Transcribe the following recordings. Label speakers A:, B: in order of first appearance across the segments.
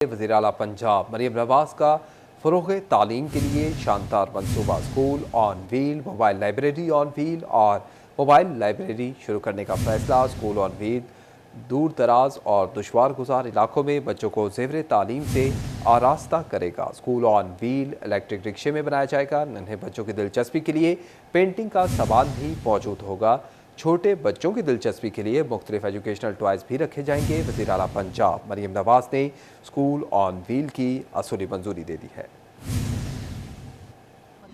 A: वज़ीर आला पंजाब मरियम नवाज का फ़रोग़ तालीम के लिए शानदार मनसूबा। School on wheel, mobile library on wheel और मोबाइल लाइब्रेरी शुरू करने का फैसला। स्कूल ऑन व्हील दूर दराज और दुश्वार गुजार इलाकों में बच्चों को ज़ेवर तालीम से आरास्ता करेगा। स्कूल ऑन व्हील इलेक्ट्रिक रिक्शे में बनाया जाएगा। नन्हे बच्चों की दिलचस्पी के लिए पेंटिंग का सामान भी मौजूद होगा। छोटे बच्चों की दिलचस्पी के लिए मुख्तलिफ एजुकेशनल टॉयज़ भी रखे जाएंगे। वज़ीर आला पंजाब मरियम नवाज ने स्कूल ऑन व्हील की असली मंजूरी दे दी है।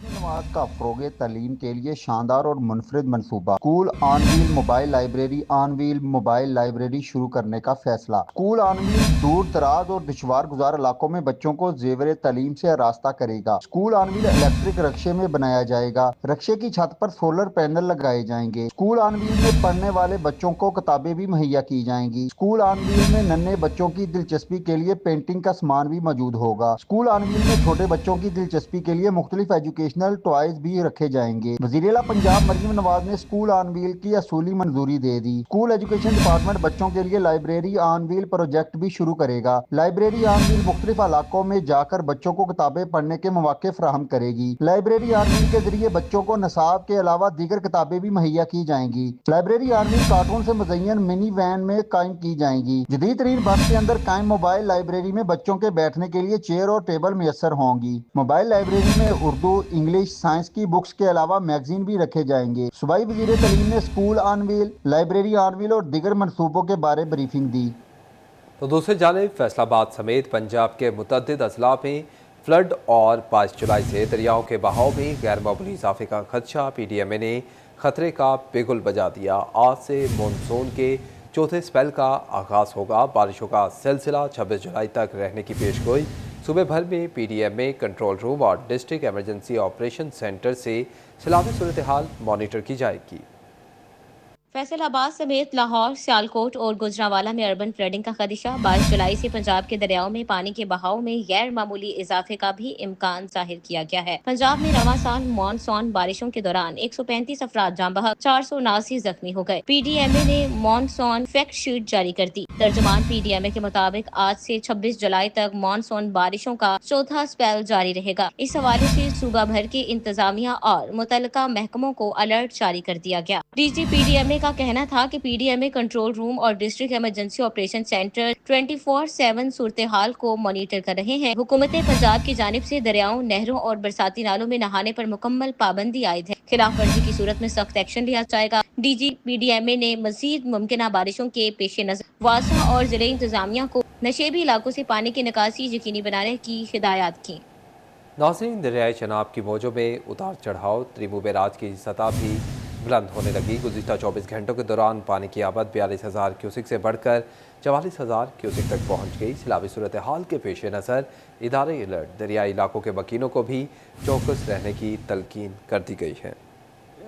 B: नवाज का फ़रोग़ तालीम के लिए शानदार और मुनफरिद मनसूबा। School on wheel mobile library on wheel mobile library शुरू करने का फैसला। स्कूल ऑन व्हील दूर दराज और दुश्वार गुजार इलाकों में बच्चों को ज़ेवर तालीम से आरास्ता करेगा। स्कूल ऑन व्हील इलेक्ट्रिक रिक्शे में बनाया जाएगा। रिक्शे की छत पर सोलर पैनल लगाए जाएंगे। स्कूल ऑन व्हील में पढ़ने वाले बच्चों को किताबें भी मुहैया की जाएंगी। स्कूल ऑन व्हील में नन्हे बच्चों की दिलचस्पी के लिए पेंटिंग का सामान भी मौजूद होगा। स्कूल ऑन व्हील में छोटे बच्चों की दिलचस्पी के लिए मुख्तलिफ एजुकेशनल टॉयज भी रखे जाएंगे। वज़ीर आला पंजाब मरियम नवाज ने स्कूल ऑन व्हील की असली मंजूरी दे दी। स्कूल एजुकेशन डिपार्टमेंट बच्चों के लिए लाइब्रेरी ऑन व्हील प्रोजेक्ट भी शुरू करेगा। लाइब्रेरी ऑन व्हील मुख्तलिफ इलाकों में जाकर बच्चों को किताबें पढ़ने के मौके फराहम करेगी। लाइब्रेरी ऑन व्हील के जरिए बच्चों को निसाब के अलावा दीगर किताबें भी मुहैया की जाएंगी। लाइब्रेरी ऑन व्हील कार्टून से मुज़य्यन मिनी वैन में कायम की जाएंगी। जदीद तरीन बस के अंदर कायम मोबाइल लाइब्रेरी में बच्चों के बैठने के लिए चेयर और टेबल मैसर होंगी। मोबाइल लाइब्रेरी में उर्दू, इंग्लिश, साइंस की बुक्स के अलावा मैगजीन भी रखे जाएंगे। सूबाई वज़ीर तालीम ने school on wheel, library on wheel और दीगर मनसूबों के बारे ब्रीफिंग दी।
A: तो दूसरी जानिब फैसलाबाद समेत पंजाब के मुतअद्दिद अजला में फ्लड और 5 जुलाई से दरियाओं के बहाव में गैर मामूली इजाफे का खदशा। PDMA ने खतरे का बिगुल बजा दिया। आज से मानसून के चौथे स्पेल का आगाज़ होगा। बारिशों का सिलसिला 26 जुलाई तक रहने की पेशगोई। सूबे भर में PDMA कंट्रोल रूम और डिस्ट्रिक्ट एमरजेंसी ऑपरेशन सेंटर से सैलाबी सूरत हाल मॉनिटर की जाएगी।
C: फैसलाबाद समेत लाहौर, सियालकोट और गुजरांवाला में अर्बन फ्लडिंग का खदशा। 22 जुलाई से पंजाब के दरियाओं में पानी के बहाव में गैर मामूली इजाफे का भी इम्कान जाहिर किया गया है। पंजाब में रवां साल मानसून बारिशों के दौरान 135 अफराद जाँ बहक, 479 जख्मी हो गए। PDMA ने मानसून फैक्ट शीट जारी कर दी। तर्जुमान PDMA के मुताबिक आज से 26 जुलाई तक मानसून बारिशों का चौथा स्पेल जारी रहेगा। इस हवाले से सूबा भर के इंतजामिया और मुतल्लिका महकमों को अलर्ट जारी कर दिया गया। DG PDMA का कहना था कि PDMA कंट्रोल रूम और डिस्ट्रिक्ट इमरजेंसी ऑपरेशन सेंटर 24/7 सूरत हाल को मॉनिटर कर रहे हैं। हुकूमत पंजाब की जानिब से दरियाओं, नहरों और बरसाती नालों में नहाने पर मुकम्मल पाबंदी आयद है। खिलाफ वर्जी की सूरत में सख्त एक्शन लिया जाएगा। DG PDMA ने मजीद मुमकिन बारिशों के पेश नजर वासा और जिले इंतजामिया को नशेबी इलाकों से पानी की निकासी यकीनी बनाने की हिदायत की।
A: नाज़रीन, दरियाए चनाब की मौजों में उतार चढ़ाव। त्रिमू बैराज की सतह भी बुलंद होने लगी। गुज़िश्ता 24 घंटों के दौरान पानी की आमद 42,000 क्यूसिक से बढ़कर 44,000 क्यूसिक तक पहुँच गई। सैलाबी सूरत हाल के पेश नज़र इदारे अलर्ट। दरियाई इलाकों के वकीलों को भी चौकस रहने की तलकीन कर दी गई है।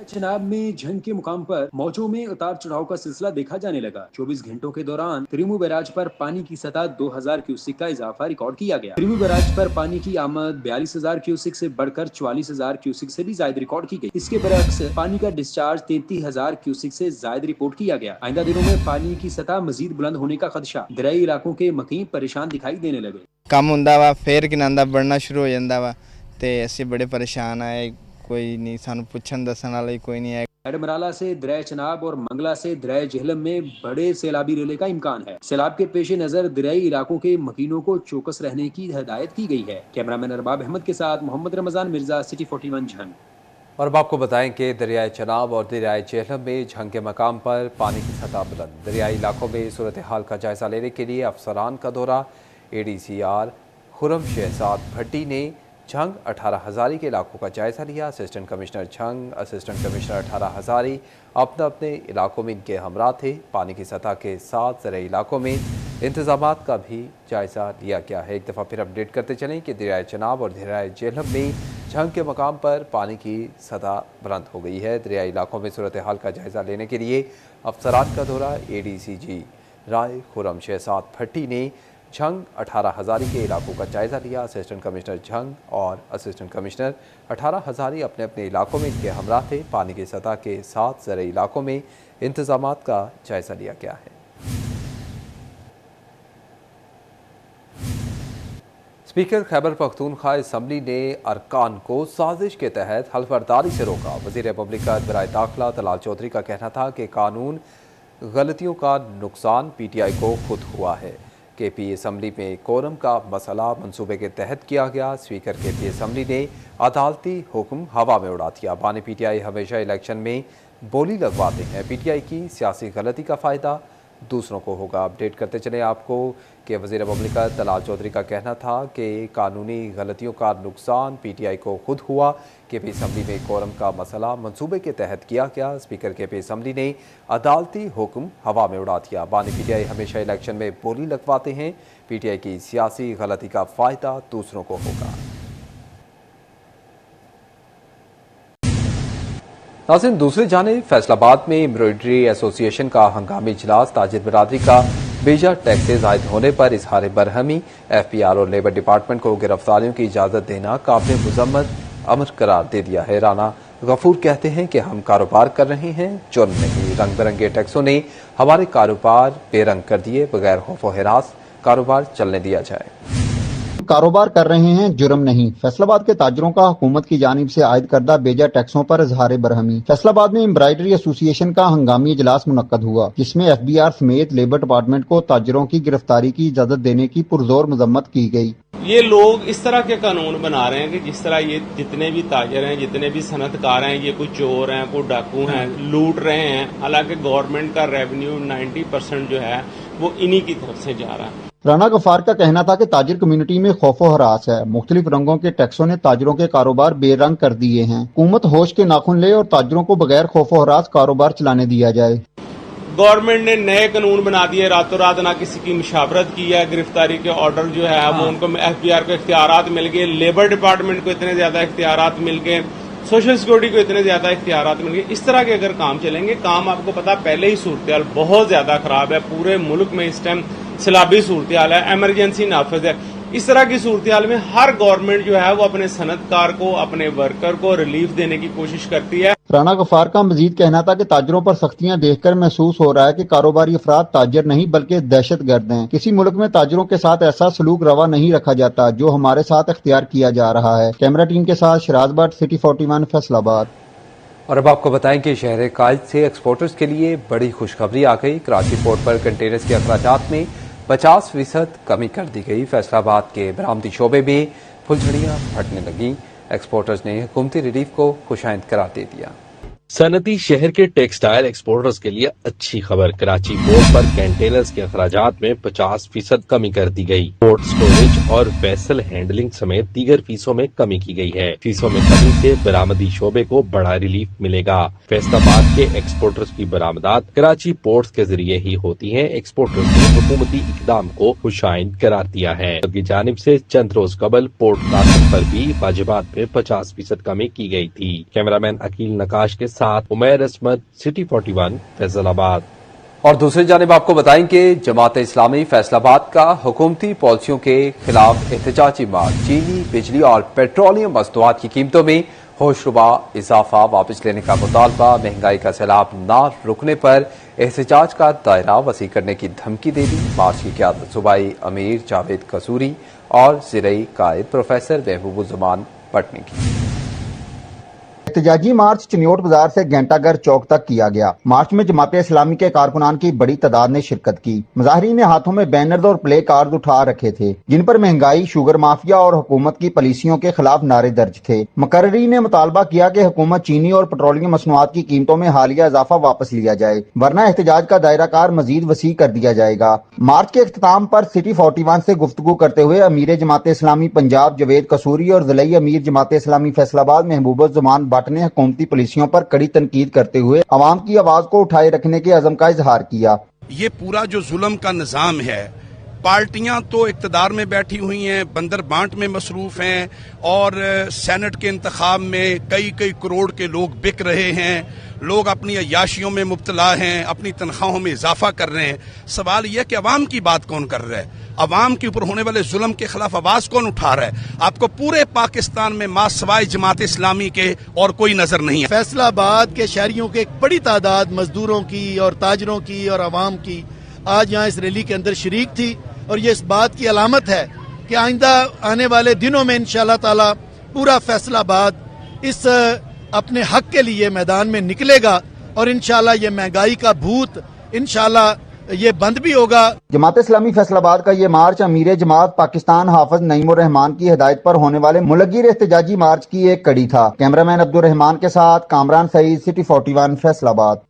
D: चनाब में झंग के मुकाम पर मौजों में उतार चढ़ाव का सिलसिला देखा जाने लगा। 24 घंटों के दौरान त्रिमू बैराज पर पानी की सतह 2,000 क्यूसिक का इजाफा रिकॉर्ड किया गया। त्रिमू बैराज पर पानी की आमद 42,000 क्यूसिक से बढ़कर 44,000 क्यूसिक से भी ज्यादा रिकॉर्ड की गई। इसके बरक्स पानी का डिस्चार्ज 33,000 क्यूसिक से ज्यादा रिपोर्ट किया गया। आइंदा दिनों में पानी की सतह मजीद बुलंद होने का खदशा। दरियाई इलाकों के मकीन परेशान दिखाई देने लगे।
E: कम हुंदा वा फिर किनांदा बढ़ना शुरू हो जाता वा ते असीं बड़े परेशान आए। कोई नहीं सानू पुछन दसन वाला कोई नहीं है।
D: एडमराला से दरिया चनाब और मंगला से दरिया जेहलम में बड़े सैलाबी रेले का इम्कान है। सैलाब के पेश नजर दरियाई इलाकों के मकीनों को चौकस रहने की हिदायत की गई है। कैमरामैन अरबाब अहमद के साथ मोहम्मद रमजान मिर्जा, सिटी 41 झंग।
A: और अब आपको बताएं कि दरियाए चनाब और दरियाए जेहलम में झंग के मकाम पर पानी की सतह बुलंद। दरियाई इलाकों में सूरत हाल का जायजा लेने के लिए अफसरान का दौरा। ADCR खुरम शहजाद भट्टी ने झंग 18 हज़ारी के इलाकों का जायज़ा लिया। Assistant commissioner Jhang, assistant commissioner 18 Hazari अपने अपने इलाकों में इनके हमरा थे। पानी की सतह के साथ ज़राई इलाकों में इंतज़ामात का भी जायज़ा लिया गया है। एक दफ़ा फिर अपडेट करते चलें कि दरियाए चनाब और दरियाए जेहलम में झंग के मकाम पर पानी की सतह बुलंद हो गई है। दरियाई इलाकों में सूरत हाल का जायज़ा लेने के लिए अफसरान का दौरा। ADCG राय खुरम शहजाद भट्टी ने झंग 18 हज़ारी के इलाकों का जायज़ा लिया। असिस्टेंट कमिश्नर झंग और असिस्टेंट कमिश्नर 18 हज़ारी अपने अपने इलाकों में इनके हमरा थे। पानी की सतह के साथ ज़राई इलाकों में इंतज़ामात का जायज़ा लिया गया है। स्पीकर खैबर पख्तूनख्वा असम्बली ने अरकान को साजिश के तहत हल्फबर्दारी से रोका। वज़ीर मुमलिकत बराए दाखिला तलाल चौधरी का कहना था कि कानून गलतियों का नुकसान PTI को खुद हुआ है। KP असम्बली में कोरम का मसला मंसूबे के तहत किया गया। स्पीकर KP असम्बली ने अदालती हुक्म हवा में उड़ा दिया। बानी PTI हमेशा इलेक्शन में बोली लगवाते हैं। PTI की सियासी गलती का फ़ायदा दूसरों को होगा। अपडेट करते चले आपको कि वज़ीर मुमलिकत तलाल चौधरी का कहना था कि कानूनी गलतियों का नुकसान PTI को खुद हुआ। KP असम्बली में कोरम का मसला मंसूबे के तहत किया गया। स्पीकर KP असम्बली ने अदालती हुक्म हवा में उड़ा दिया। बानी PTI हमेशा इलेक्शन में बोली लगवाते हैं। PTI की सियासी गलती का फ़ायदा दूसरों को होगा। नाज़रीन, दूसरी जानिब फैसलाबाद में एम्ब्रॉयडरी एसोसिएशन का हंगामी इजलास ताजिर बरादरी का बेजा टैक्सेज आयद होने पर इजहार बरहमी। FPR और लेबर डिपार्टमेंट को गिरफ्तारियों की इजाज़त देना काबिल मुज़म्मत अमर करार दे दिया है। राना गफूर कहते हैं कि हम कारोबार कर रहे हैं, जुर्म नहीं। रंग बिरंगे टैक्सों ने हमारे कारोबार बेरंग कर दिए। बगैर खौफ व हिरास कारोबार चलने दिया जाए।
B: कारोबार कर रहे हैं, जुर्म नहीं। फैसलाबाद के ताजरों का हुकूमत की जानिब से आयद करदा बेजा टैक्सों पर इजहार बरहमी। फैसलाबाद में एम्ब्रॉयडरी एसोसिएशन का हंगामी इजलास मुनक्कद हुआ, जिसमें FBR समेत लेबर डिपार्टमेंट को ताजरों की गिरफ्तारी की इजाजत देने की पुरजोर मजम्मत की गई।
F: ये लोग इस तरह के कानून बना रहे हैं कि जिस तरह ये जितने भी ताजर हैं, जितने भी सनतकार हैं, ये कोई चोर हैं, कोई डाकू हैं, लूट रहे हैं। हालांकि गवर्नमेंट का रेवेन्यू 90% जो है वो इन्हीं की तरफ से जा रहा है।
B: राना गफार का कहना था कि ताजिर कम्युनिटी में खौफ व हरास है। मुख्तलिफ रंगों के टैक्सों ने ताजरों के कारोबार बेरंग कर दिए हैं। हुकूमत होश के नाखून ले और ताजरों को बगैर खौफ व हरास कारोबार चलाने दिया जाए।
F: गवर्नमेंट ने नए कानून बना दिए, रातों रात ना किसी की मुशावरत की है। गिरफ्तारी के ऑर्डर जो है वो उनको FBR को इख्तियारात मिल गए, लेबर डिपार्टमेंट को इतने ज्यादा इख्तियारात मिल गए, सोशल सिक्योरिटी को इतने ज्यादा इख्तियारात मिल गए। इस तरह के अगर काम चलेंगे, काम आपको पता पहले ही सूरत बहुत ज्यादा खराब है। पूरे मुल्क में इस टाइम सैलाबी सूरत हाल है, एमरजेंसी नाफिज है। इस तरह की सूरत हाल में हर गवर्नमेंट जो है वो अपने सनतकार को, अपने वर्कर को रिलीफ देने की कोशिश करती है।
B: राना गफार का मजीद कहना था कि ताजरों पर सख्तियां देखकर महसूस हो रहा है कि कारोबारी अफराद ताजर नहीं बल्कि दहशत गर्द हैं। किसी मुल्क में ताजरों के साथ ऐसा सलूक रवा नहीं रखा जाता जो हमारे साथ इख्तियार किया जा रहा है। कैमरा टीम के साथ शिराज भट्ट, सिटी 41, फैसलाबाद।
A: और अब आपको बताएं कि शहर कायद से एक्सपोर्टर्स के लिए बड़ी खुशखबरी आ गई। कराची पोर्ट पर कंटेनर्स के अखराजात में 50% कमी कर दी गई। फैसलाबाद के बरामदी शोबे में फुलझड़ियां फटने लगी। एक्सपोर्टर्स ने हुकूमती रिलीफ को खुशाइंद करार दे दिया।
G: सनती शहर के टेक्सटाइल एक्सपोर्टर्स के लिए अच्छी खबर। कराची पोर्ट पर कंटेनर्स के अखराजात में 50% कमी कर दी गई। पोर्ट स्टोरेज और वेसल हैंडलिंग समेत दीगर फीसों में कमी की गई है। फीसों में कमी से बरामदी शोबे को बड़ा रिलीफ मिलेगा। फैसलाबाद के एक्सपोर्टर्स की बरामदात कराची पोर्ट के जरिए ही होती है। एक्सपोर्टर्स ने हुकूमती इकदाम को खुशाइंद करार दिया है। उनकी जानिब से चंद रोज कबल पोर्ट कासिम पर भी वाजिबात में 50% कमी की गई थी। कैमरामैन अकील नकाश के साथ उमैर असमद, सिटी 41, फैसलाबाद।
A: और दूसरी जानिब आपको बताएं कि जमात इस्लामी फैसलाबाद का हुकूमती पॉलिसियों के खिलाफ एहतजाजी मार्च। चीनी, बिजली और पेट्रोलियम मसनूआत की कीमतों में होशरुबा इजाफा वापस लेने का मुतालबा। महंगाई का सैलाब न रुकने पर एहतजाज का दायरा वसी करने की धमकी दे दी। मार्च की क़यादत सूबाई अमीर जावेद कसूरी और ज़िलई कायद प्रोफेसर महबूबुज़्ज़मान भट्ट ने की।
B: एहतजाजी मार्च चिन्योट बाजार से घंटाघर चौक तक किया गया। मार्च में जमात इस्लामी के कारकुनान की बड़ी तादाद ने शिरकत की। मुजाहिरीन ने हाथों में बैनर्स और प्ले कार्ड उठा रखे थे, जिन पर महंगाई, शुगर माफिया और हुकूमत की पॉलिसियों के खिलाफ नारे दर्ज थे। मुकर्रीरीन ने मुतालबा किया कि हुकूमत चीनी और पेट्रोलियम मसनूआत की कीमतों में हालिया इजाफा वापस लिया जाए, वरना एहतजाज का दायरा कार मजीद वसी कर दिया जाएगा। मार्च के इख्तिताम पर सिटी 41 से गुफ्तगू करते हुए अमीर जमात इस्लामी पंजाब जावेद कसूरी और ज़िलई अमीर जमात इस्लामी फैसलाबाद महबूबुज़्ज़मान भट्ट ने हुकूमती पॉलिसियों पर कड़ी तनकीद करते हुए अवाम की आवाज को उठाए रखने के अज़म का इजहार किया।
H: ये पूरा जो जुल्म का निज़ाम है, पार्टियां तो इक़्तिदार में बैठी हुई हैं, बंदर बांट में मसरूफ हैं और सेनेट के इंतखाब में कई कई करोड़ के लोग बिक रहे हैं। लोग अपनी अय्याशियों में मुब्तला हैं, अपनी तनख्वाहों में इजाफा कर रहे हैं। सवाल यह कि अवाम की बात कौन कर रहा है? अवाम के ऊपर होने वाले जुल्म के खिलाफ आवाज कौन उठा रहा है? आपको पूरे पाकिस्तान में मासवाए जमात इस्लामी के और कोई नजर नहीं है।
I: फैसलाबाद के शहरियों के एक बड़ी तादाद मजदूरों की और ताजरों की और आवाम की आज यहाँ इस रैली के अंदर शरीक थी और ये इस बात की अलामत है कि आइंदा आने वाले दिनों में इंशाल्लाह ताला पूरा फैसलाबाद इस अपने हक के लिए मैदान में निकलेगा और इंशाल्लाह ये महंगाई का भूत इंशाल्लाह ये बंद भी होगा।
B: जमात इस्लामी फैसलाबाद का ये मार्च अमीर जमात पाकिस्तान हाफिज नईमुर रहमान की हिदायत पर होने वाले मुलग्गिर एहतजाजी मार्च की एक कड़ी था। कैमरामैन अब्दुल रहमान के साथ कामरान सईद, सिटी 41 फैसलाबाद।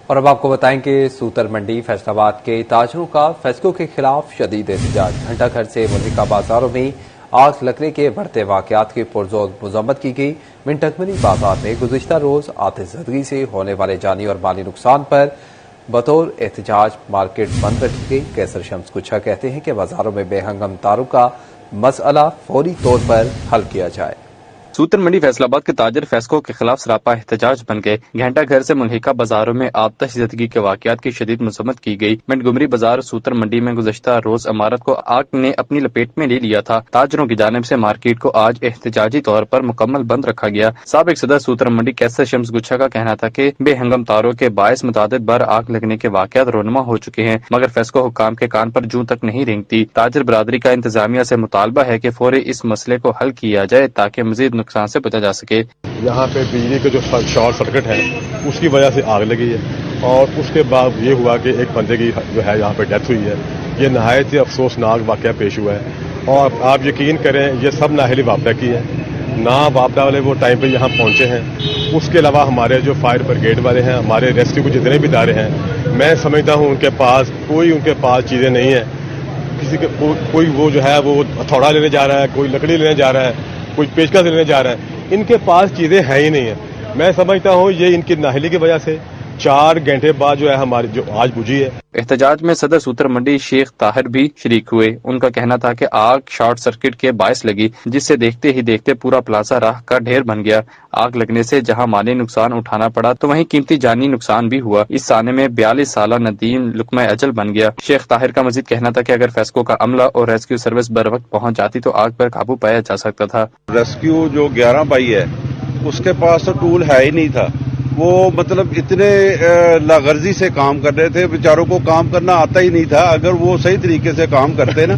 A: और अब आपको बताएं कि सूतर मंडी फैसलाबाद के ताजरों का फेस्को के खिलाफ शदीद एहतजाज। घंटा घर से मुल्का बाजारों में आग लगने के बढ़ते वाकयात की पुरजोर मजम्मत की गई। मिंटकमनी बाजार में गुज़िश्ता रोज आतिशज़दगी से होने वाले जानी और माली नुकसान पर बतौर एहतजाज मार्केट बंद रखी गई। कैसर शम्स कुछा कहते हैं कि बाजारों में बेहंगम तारों का मसला फौरी तौर पर हल किया जाए।
J: सूतर मंडी फैसलाबाद के ताजर फेस्को के खिलाफ सरापा एहतजाज बन गए। घंटा घर से मुल्हिका बाजारों में आतिशज़दगी के वाकयात की शदीद मजम्मत की गई। मिंटगुमरी बाजार सूतर मंडी में गुज़श्ता रोज इमारत को आग ने अपनी लपेट में ले लिया था। ताजरों की जानिब से मार्केट को आज एहतजाजी तौर पर मुकम्मल बंद रखा गया। साबिक सदर सूतर मंडी कैसर शम्स गुच्छा का कहना था कि बेहंगम तारों के बायस मुतादिद बार आग लगने के वाकयात रोनुमा हो चुके हैं, मगर फेस्को हुक्काम के कान पर जूं तक नहीं रेंगती। ताजर बरादरी का इंतजामिया से मुतालबा है कि फौरी इस मसले को हल किया जाए ताकि मजीद नुकसान से बचा जा सके।
K: यहाँ पे बिजली के जो शॉर्ट सर्किट है उसकी वजह से आग लगी है और उसके बाद ये हुआ कि एक बंदे की जो है यहाँ पे डेथ हुई है। ये नहायत ही अफसोसनाक वाक़या पेश हुआ है और आप यकीन करें ये सब नाअहली वापडा की है। ना वापडा वाले वो टाइम पे यहाँ पहुँचे हैं। उसके अलावा हमारे जो फायर ब्रिगेड वाले हैं, हमारे रेस्क्यू के जितने भी इदारे हैं, मैं समझता हूँ उनके पास चीज़ें नहीं है। किसी के कोई वो जो है वो हथौड़ा लेने जा रहा है, कोई लकड़ी लेने जा रहा है, कोई पेचकस लेने जा रहा है। इनके पास चीजें हैं ही नहीं है। मैं समझता हूँ ये इनकी नाहली की वजह से 4 घंटे बाद जो है हमारी जो आज बुझी है।
J: एहतजाज में सदर सूतर मंडी शेख ताहिर भी शरीक हुए। उनका कहना था कि आग शॉर्ट सर्किट के बायस लगी, जिससे देखते ही देखते पूरा प्लाजा राख का ढेर बन गया। आग लगने से जहां माली नुकसान उठाना पड़ा तो वहीं कीमती जानी नुकसान भी हुआ। इस साने में 42 साला नदीम लुकमा अजल बन गया। शेख ताहिर का मजीद कहना था कि अगर फेस्को का अमला और रेस्क्यू सर्विस बर वक्त पहुंच जाती तो आग पर काबू पाया जा सकता था।
L: रेस्क्यू जो 11 भाई है उसके पास तो टूल है ही नहीं था। वो मतलब इतने लागर्जी से काम कर रहे थे, बेचारों को काम करना आता ही नहीं था। अगर वो सही तरीके से काम करते ना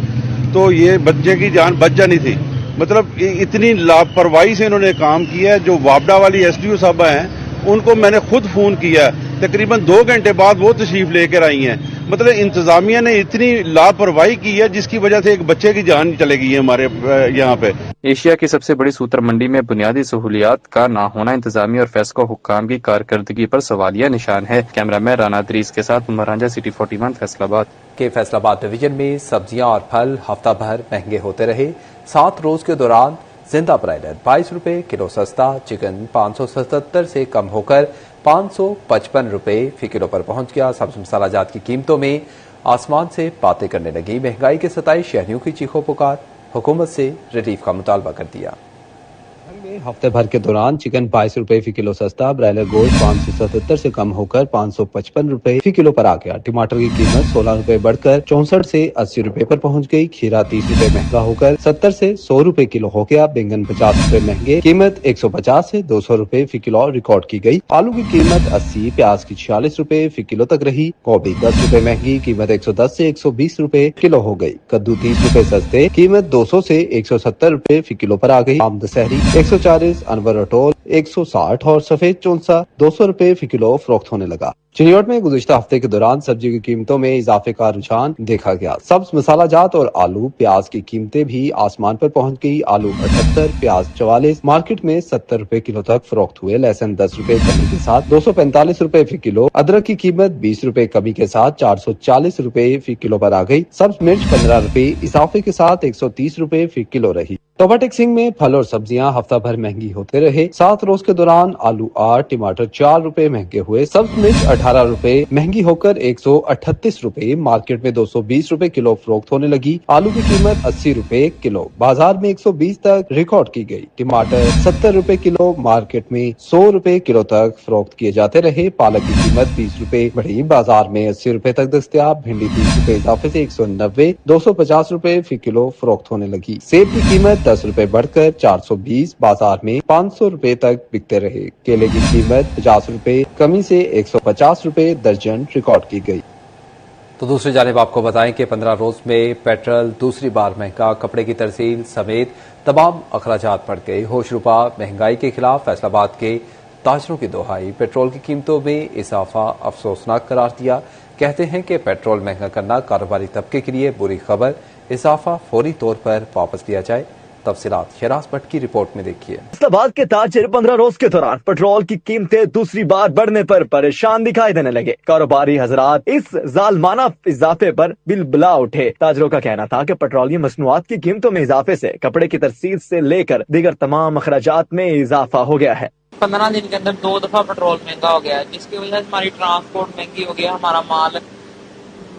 L: तो ये बच्चे की जान बच जानी थी। मतलब इतनी लापरवाही से इन्होंने काम किया है। जो वापडा वाली एसडीओ साहब हैं उनको मैंने खुद फोन किया, तकरीबन 2 घंटे बाद वो तशरीफ लेकर आई हैं। मतलब इंतजामिया ने इतनी लापरवाही की है जिसकी वजह से एक बच्चे की जान चले गई है हमारे यहाँ पे।
J: एशिया की सबसे बड़ी सूतर मंडी में बुनियादी सहूलियात का ना होना इंतजामिया और फेस्को हुक्काम की कारकर्दगी पर सवालिया निशान है। कैमरामैन राना दरीस के साथ उमरांजा, सिटी 41 फैसलाबाद।
A: के फैसलाबाद डिवीजन में सब्जियां और फल हफ्ता भर महंगे होते रहे। 7 रोज के दौरान जिंदा ब्रायलर 22 रुपए किलो सस्ता, चिकन 577 से कम होकर 555 रुपए फी किलो पर पहुंच गया। सब्ज मसाला जात की कीमतों में आसमान से बातें करने लगी। महंगाई के 27 शहरियों की चीखों पुकार, हुकूमत से रिलीफ का मुतालबा कर दिया। हफ्ते भर के दौरान चिकन 22 रुपए फी किलो सस्ता, ब्रायलर गोश्त 577 से कम होकर 555 रुपए फी किलो पर आ गया। टमाटर की कीमत 16 रुपए बढ़कर 64 से 80 रुपए पर पहुंच गई। खीरा 30 रुपए महंगा होकर 70 से 100 रुपए किलो हो गया। बैंगन 50 रुपए महंगे, कीमत 150 से 200 रुपए फी किलो रिकॉर्ड की गई। आलू की कीमत 80, प्याज की 46 रुपए फी किलो तक रही। गोभी 10 रुपए महंगी, कीमत 110 से 120 रुपए किलो हो गई। कद्दू 30 रुपए सस्ते, कीमत 200 से 170 रुपए फी किलो पर आ गई। आम दशहरी 140, अनवर अटोल 160 और सफेद चौंसा 200 रुपए फी किलो फरोख्त होने लगा। चिनियोट में गुज़िश्ता हफ्ते के दौरान सब्जी की कीमतों में इजाफे का रुझान देखा गया। सब्ज मसाला जात और आलू प्याज की कीमतें भी आसमान पर पहुंच गई। आलू 78, प्याज 44, मार्केट में 70 रुपए किलो तक फरोख्त हुए। लहसुन 10 रुपए कमी के साथ 245 रुपए फी किलो। अदरक की कीमत 20 रुपए कमी के साथ 440 रुपए फी किलो पर आ गई। सब्ज मिर्च 15 रुपए इजाफे के साथ 130 रुपए फी किलो रही। टोबा टेक्सिंग में फल और सब्जियां हफ्ता भर महंगी होते रहे। 7 रोज के दौरान आलू 8, टमाटर 4 रुपए महंगे हुए। सब्ज मिर्च 18 रुपए महंगी होकर 138 रुपए मार्केट में 220 रुपए किलो फरोख्त होने लगी। आलू की कीमत 80 रुपए किलो, बाजार में 120 तक रिकॉर्ड की गई। टमाटर 70 रुपए किलो, मार्केट में 100 रुपए किलो तक फरोख्त किए जाते रहे। पालक की कीमत 20 रुपए बढ़ी, बाजार में 80 रुपए तक दस्तयाब। भिंडी 30 रुपए इजाफे से 190, 250 रुपए फी किलो फरोख्त होने लगी। सेब की कीमत 10 रुपए बढ़कर 420, बाजार में 500 रुपए तक बिकते रहे। केले की कीमत 50 रुपए कमी से 150 रुपए दर्जन रिकॉर्ड की गई। तो दूसरी जानिब आपको बताएं कि 15 रोज में पेट्रोल दूसरी बार महंगा, कपड़े की तरसील समेत तमाम अखराजात बढ़ गए। होशरुबा महंगाई के खिलाफ फैसलाबाद के ताजरों की दोहाई। पेट्रोल की कीमतों में इजाफा अफसोसनाक करार दिया। कहते हैं कि पेट्रोल महंगा करना कारोबारी तबके के लिए बुरी खबर, इजाफा फौरी तौर पर वापस लिया जाए। तफसीलात शहराज भट्ट की रिपोर्ट में देखिए।
M: फैसलाबाद के ताजिर 15 रोज के दौरान पेट्रोल की कीमतें दूसरी बार बढ़ने पर परेशान दिखाई देने लगे। कारोबारी हजरात इस जालमाना इजाफे पर बिलबिला उठे। ताजिरों का कहना था कि पेट्रोलियम मसनूआत की कीमतों में इजाफे से कपड़े की तरसील से लेकर दीगर तमाम अखराजात में इजाफा हो गया है।
N: 15 दिन के अंदर 2 दफा पेट्रोल महंगा हो गया है, जिसकी वजह से हमारी ट्रांसपोर्ट महंगी हो गई। हमारा माल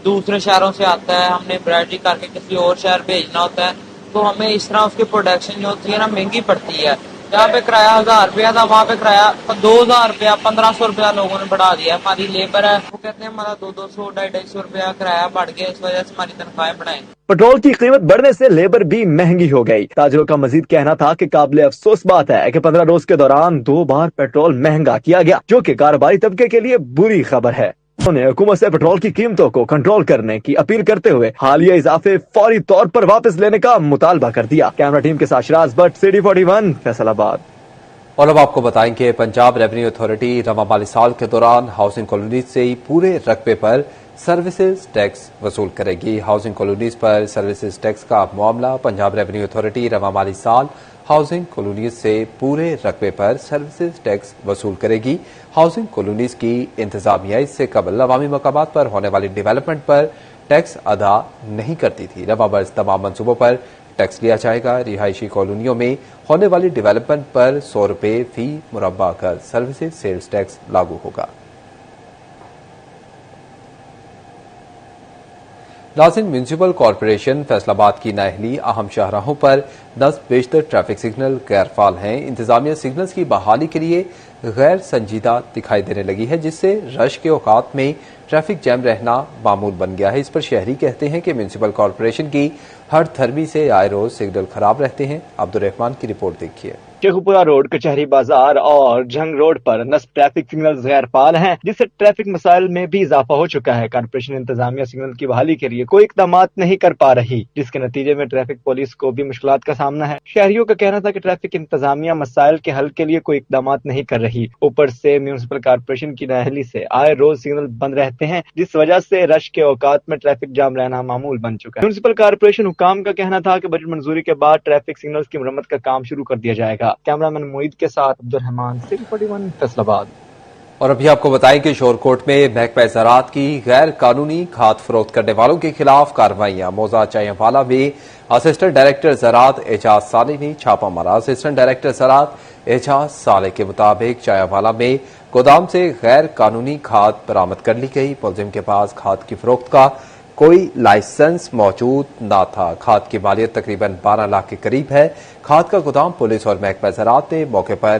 N: दूसरे शहरों से आता है, हमने ब्राइडरी करके किसी और शहर भेजना होता है, तो हमें इस तरह उसकी प्रोडक्शन जो होती है ना महंगी पड़ती है। जहाँ पे किराया 1000 रुपया था, वहाँ पे किराया 2000 रुपया 1500 रुपया लोगों ने बढ़ा दिया। हमारी लेबर है, वो कहते हैं हमारा 200 250 रुपया किराया बढ़ गया, इस वजह से हमारी तनख्वाहें बढ़ाएं।
M: पेट्रोल की कीमत बढ़ने से लेबर भी महंगी हो गई। ताजिरों का मजीद कहना था कि काबिल अफसोस बात है कि 15 रोज के दौरान 2 बार पेट्रोल महंगा किया गया, जो कि कारोबारी तबके के लिए बुरी खबर है। उन्होंने हुकूमत से पेट्रोल की कीमतों को कंट्रोल करने की अपील करते हुए हालिया इजाफे फौरी तौर पर वापस लेने का मुतालबा कर दिया। कैमरा टीम के साथ शहराज भट्ट, सिटी 41, फैसलाबाद।
A: और अब आपको बताएं कि पंजाब रेवेन्यू अथॉरिटी रवा माली साल के दौरान हाउसिंग कॉलोनीज से पूरे रकबे पर सर्विसेज टैक्स वसूल करेगी। हाउसिंग कॉलोनीज पर सर्विसेज टैक्स का मामला पंजाब रेवेन्यू अथॉरिटी रवा माली साल हाउसिंग कॉलोनीज से पूरे रकबे पर सर्विसेज टैक्स वसूल करेगी। हाउसिंग कॉलोनीज की इंतजामिया इससे कबल अवामी मकामात पर होने वाली डेवलपमेंट पर टैक्स अदा नहीं करती थी। रवा बर्स तमाम मंसूबों पर टैक्स लिया जाएगा। रिहायशी कॉलोनियों में होने वाली डेवलपमेंट पर 100 रुपये फी मुरब्बा कर सर्विसेज सेल्स टैक्स लागू होगा। नाज़रीन, म्यूनिसिपल कॉरपोरेशन फैसलाबाद की नाअहली अहम शाहराहों पर 10 बेशतर ट्रैफिक सिग्नल गैर फाल हैं। इंतजामिया सिग्नल्स की बहाली के लिए गैर संजीदा दिखाई देने लगी है, जिससे रश के औकात में ट्रैफिक जैम रहना मामूल बन गया है। इस पर शहरी कहते हैं कि म्यूनिसिपल कॉरपोरेशन की हर थरमी से आए रोज सिग्नल खराब रहते हैं। अब्दुर्रहमान की रिपोर्ट देखिए।
M: शेखुपुरा रोड, कचहरी बाजार और जंग रोड पर नस्ब ट्रैफिक सिग्नल गैर फाल हैं, जिससे ट्रैफिक मसाइल में भी इजाफा हो चुका है। कॉर्पोरेशन इंतजामिया सिग्नल की बहाली के लिए कोई इकदाम नहीं कर पा रही, जिसके नतीजे में ट्रैफिक पुलिस को भी मुश्किलात का सामना है। शहरियों का कहना था कि ट्रैफिक इंतजामिया मसाइल के हल के लिए कोई इकदाम नहीं कर रही। ऊपर से म्यूनिसिपल कॉर्पोरेशन की नाअहली से आए रोज सिग्नल बंद रहते हैं, जिस वजह से रश के औकात में ट्रैफिक जाम रहना मामूल बन चुका है। म्यूनिसिपल कॉर्पोरेशन हुकाम का कहना था कि बजट मंजूरी के बाद ट्रैफिक सिग्नल्स की मरम्मत का काम शुरू कर दिया जाएगा। कैमरामैन के साथ अब्दुर्रहमान, सिटी 41, फैसलाबाद।
A: और अभी आपको बताएं कि शोरकोट में महकमा ज़राअत की गैर कानूनी खाद फरोख्त करने वालों के खिलाफ कार्रवाइयां। मौजा चायवाला में असिस्टेंट डायरेक्टर ज़राअत एजाज साले ने छापा मारा। असिस्टेंट डायरेक्टर ज़राअत एजाज साले के मुताबिक चायवाला में गोदाम से गैर कानूनी खाद बरामद कर ली गई। मुलजिम के पास खाद की फरोख्त का कोई लाइसेंस मौजूद न था। खाद की मालियत तकरीबन 12 लाख के करीब है। खाद का गोदाम पुलिस और महकमा ज़राअत ने मौके पर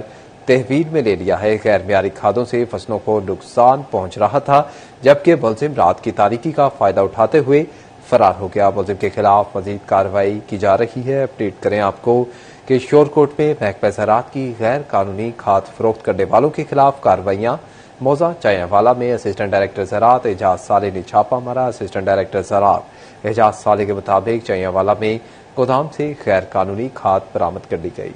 A: तहवील में ले लिया है। गैर मियारी खादों से फसलों को नुकसान पहुंच रहा था, जबकि मुलजिम रात की तारीकी का फायदा उठाते हुए फरार हो गया। मुलजिम के खिलाफ मजीद कार्रवाई की जा रही है। अपडेट करें आपको कि शोरकोट में महकमा ज़राअत की गैर कानूनी खाद फरोख्त करने वालों के खिलाफ कार्रवाइयां। मौजा चायवाला में असिस्टेंट डायरेक्टर ज़राअत एजाज साले ने छापा मारा। असिस्टेंट डायरेक्टर ज़राअत एजाज साले के मुताबिक चायवाला में गोदाम से गैर कानूनी खाद बरामद कर ली गई।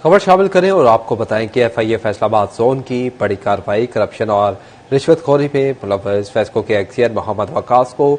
A: खबर शामिल करें और आपको बताएं कि FIA फैसलाबाद जोन की बड़ी कार्रवाई। करप्शन और रिश्वतखोरी में मुलव्वस फेस्को के एक्सियर मोहम्मद वकास को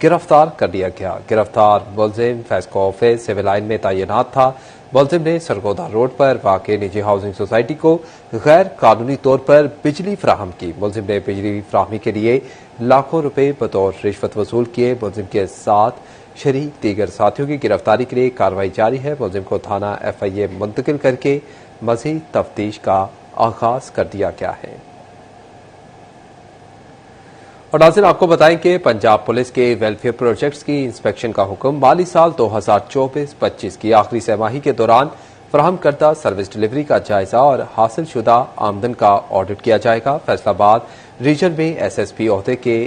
A: गिरफ्तार कर लिया गया। गिरफ्तार मुलजिम फेस्को ऑफिस सिविल लाइन में तैनात था। मुलजिम ने सरगोदा रोड पर वाक़ई निजी हाउसिंग सोसाइटी को गैर कानूनी तौर पर बिजली फराहम की। मुलजिम ने बिजली फराहमी के लिए लाखों रुपए बतौर रिश्वत वसूल किए। मुलजिम के साथ शरीक दीगर साथियों की गिरफ्तारी के लिए कार्रवाई जारी है। मुलजिम को थाना FIA मुंतकिल करके मज़ीद तफ्तीश का आगाज कर दिया गया है। और नाज़रीन, आपको बताएं कि पंजाब पुलिस के वेलफेयर प्रोजेक्ट्स की इंस्पेक्शन का हुक्म। माली साल 2024-25 की आखिरी सहमाही के दौरान फराहम करदा सर्विस डिलीवरी का जायजा और हासिल शुदा आमदन का ऑडिट किया जाएगा। फैसलाबाद रीजन में SSP ओहदे के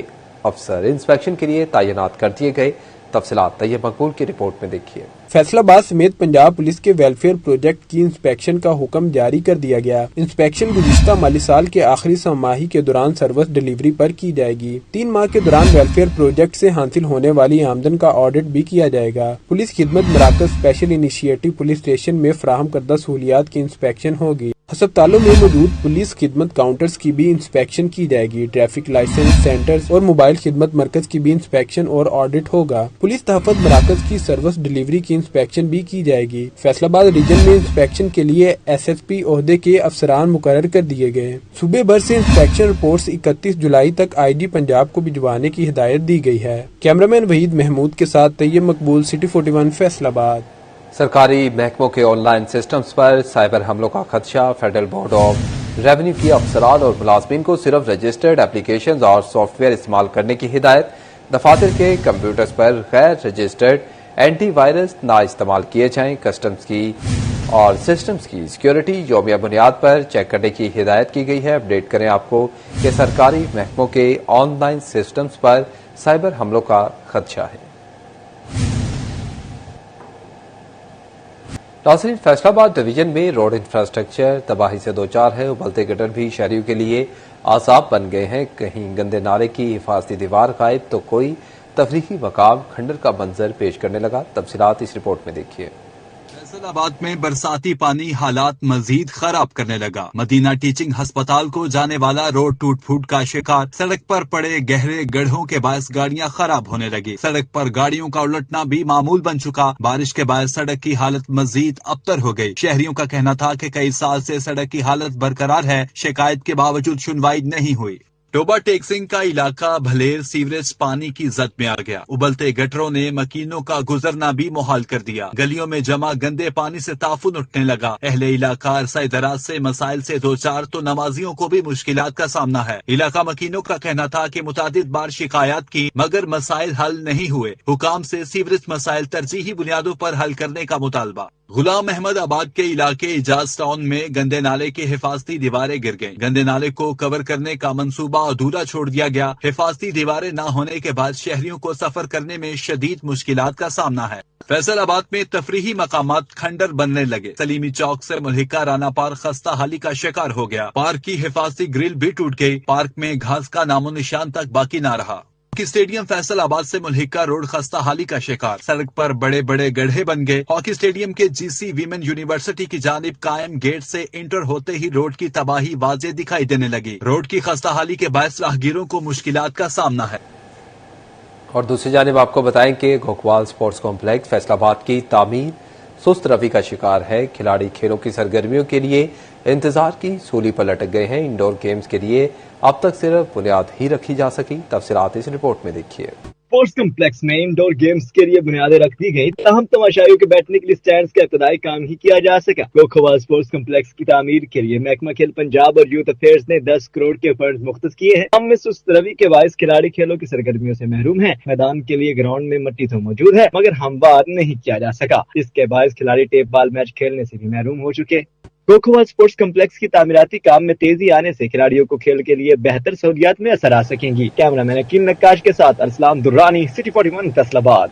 A: अफसर इंस्पेक्शन के लिए तैनात कर दिए गए। तफसीलात तैयब मकबूल की रिपोर्ट में देखिए।
O: फैसलाबाद समेत पंजाब पुलिस के वेलफेयर प्रोजेक्ट की इंस्पेक्शन का हुक्म जारी कर दिया गया। इंस्पेक्शन गुज़िश्ता माली साल के आखिरी छमाही के दौरान सर्विस डिलीवरी पर की जाएगी। 3 माह के दौरान वेलफेयर प्रोजेक्ट से हासिल होने वाली आमदन का ऑडिट भी किया जाएगा। पुलिस खिदमत मराकज स्पेशल इनिशिएटिव पुलिस स्टेशन में फराहम करदा सहूलियात की इंस्पेक्शन होगी। अस्पतालों में मौजूद पुलिस खिदमत काउंटर्स की भी इंस्पेक्शन की जाएगी। ट्रैफिक लाइसेंस सेंटर्स और मोबाइल खिदमत मरकज की भी इंस्पेक्शन और ऑडिट होगा। पुलिस तहफ़्फ़ुज़ मराकज की सर्विस डिलीवरी की इंस्पेक्शन भी की जाएगी। फैसलाबाद रीजन में इंस्पेक्शन के लिए SSP ओहदे के अफसरान मुकर्रर कर दिए गए। सूबे भर से इंस्पेक्शन रिपोर्ट्स 31 जुलाई तक IG पंजाब को भिजवाने की हिदायत दी गई है। कैमरामैन वहीद महमूद के साथ तैयब मकबूल, सिटी 41 फैसलाबाद।
A: सरकारी महकमों के ऑनलाइन सिस्टम्स पर साइबर हमलों का खदशा। फेडरल बोर्ड ऑफ रेवेन्यू की अफसरान और मुलाजमीन को सिर्फ रजिस्टर्ड एप्लीकेशंस और सॉफ्टवेयर इस्तेमाल करने की हिदायत। दफातर के कंप्यूटर्स पर गैर रजिस्टर्ड एंटी वायरस ना इस्तेमाल किए जाएं। कस्टम्स की और सिस्टम्स की सिक्योरिटी यौमिया बुनियाद पर चेक करने की हिदायत की गई है। अपडेट करें आपको कि सरकारी महकमों के ऑनलाइन सिस्टम्स पर साइबर हमलों का खदशा है। नाज़रीन, फैसलाबाद डिवीजन में रोड इंफ्रास्ट्रक्चर तबाही से दो चार है। उबलते गटर भी शहरियों के लिए आसाब बन गए हैं। कहीं गंदे नाले की हिफाजती दीवार गायब तो कोई तफरीही मकाम खंडर का मंजर पेश करने लगा। तफसीलात इस रिपोर्ट में देखिए।
P: फैसलाबाद में बरसाती पानी हालात मजीद खराब करने लगा। मदीना टीचिंग अस्पताल को जाने वाला रोड टूट फूट का शिकार। सड़क पर पड़े गहरे गड्ढों के बायस गाड़ियां खराब होने लगी। सड़क पर गाड़ियों का उलटना भी मामूल बन चुका। बारिश के बाद सड़क की हालत मजीद अबतर हो गई। शहरियों का कहना था कि कई साल से सड़क की हालत बरकरार है, शिकायत के बावजूद सुनवाई नहीं हुई। टोबा टेक्सिंग का इलाका भलेर सीवरेज पानी की जद में आ गया। उबलते गटरों ने मकीनों का गुजरना भी मुहाल कर दिया। गलियों में जमा गंदे पानी से ताफुन उठने लगा। अहले इलाका अरसा दराज से मसाइल से दो चार तो नमाजियों को भी मुश्किलात का सामना है। इलाका मकीनों का कहना था कि मुतादिद बार शिकायत की मगर मसाइल हल नहीं हुए। हुकाम से सीवरेज मसाइल तरजीही बुनियादों पर हल करने का मुतालबा। गुलाम अहमद आबाद के इलाके इजाज टाउन में गंदे नाले की हिफाजती दीवारें गिर गईं। गंदे नाले को कवर करने का मंसूबा अधूरा छोड़ दिया गया। हिफाजती दीवारें न होने के बाद शहरियों को सफर करने में शदीद मुश्किलात का सामना है। फैसलाबाद में तफरीही मकामात खंडर बनने लगे। सलीमी चौक से मुल्हिका राना पार्क खस्ता हाली का शिकार हो गया। पार्क की हिफाजती ग्रिल भी टूट गई। पार्क में घास का नामो निशान तक बाकी न रहा। हॉकी स्टेडियम फैसलाबाद से मुल्हिका रोड खस्ता हाली का शिकार। सड़क पर बड़े बड़े गड्ढे बन गए। हॉकी स्टेडियम के GC वीमेन यूनिवर्सिटी की जानिब कायम गेट से इंटर होते ही रोड की तबाही वाज़ेह दिखाई देने लगी। रोड की खस्ता हाली के बायस राहगीरों को मुश्किलात का सामना है।
A: और दूसरी जानिब आपको बताएं कि घोकवाल स्पोर्ट्स कॉम्प्लेक्स फैसलाबाद की तामीर सुस्त रवि का शिकार है। खिलाड़ी खेलों की सरगर्मियों के लिए इंतजार की सूली पर लटक गए हैं। इंडोर गेम्स के लिए अब तक सिर्फ बुनियाद ही रखी जा सकी। तफसीलात इस रिपोर्ट में देखिए।
M: स्पोर्ट्स कम्प्लेक्स में इंडोर गेम्स के लिए बुनियादें रख दी गई, ताहम तमाशाइयों के बैठने के लिए स्टैंड्स का इब्तदाई काम ही किया जा सका। घोकवाल स्पोर्ट्स कम्प्लेक्स की तामीर के लिए महकमा खेल पंजाब और यूथ अफेयर्स ने 10 करोड़ के फंड मुख्तस किए हैं। हम में सुस्त रवि के बायस खिलाड़ी खेलों की सरगर्मियों से महरूम हैं। मैदान के लिए ग्राउंड में मिट्टी तो मौजूद है मगर हमवार नहीं किया जा सका। इसके बायस खिलाड़ी टेप बाल मैच खेलने से भी महरूम हो चुके। घोकवाल स्पोर्ट्स कम्प्लेक्स की तामीराती काम में तेजी आने से खिलाड़ियों को खेल के लिए बेहतर सहूलियात में असर आ सकेंगी। कैमरामैन अकीम नक्काश के साथ अरसलान दुर्रानी, सिटी 41 फैसलाबाद।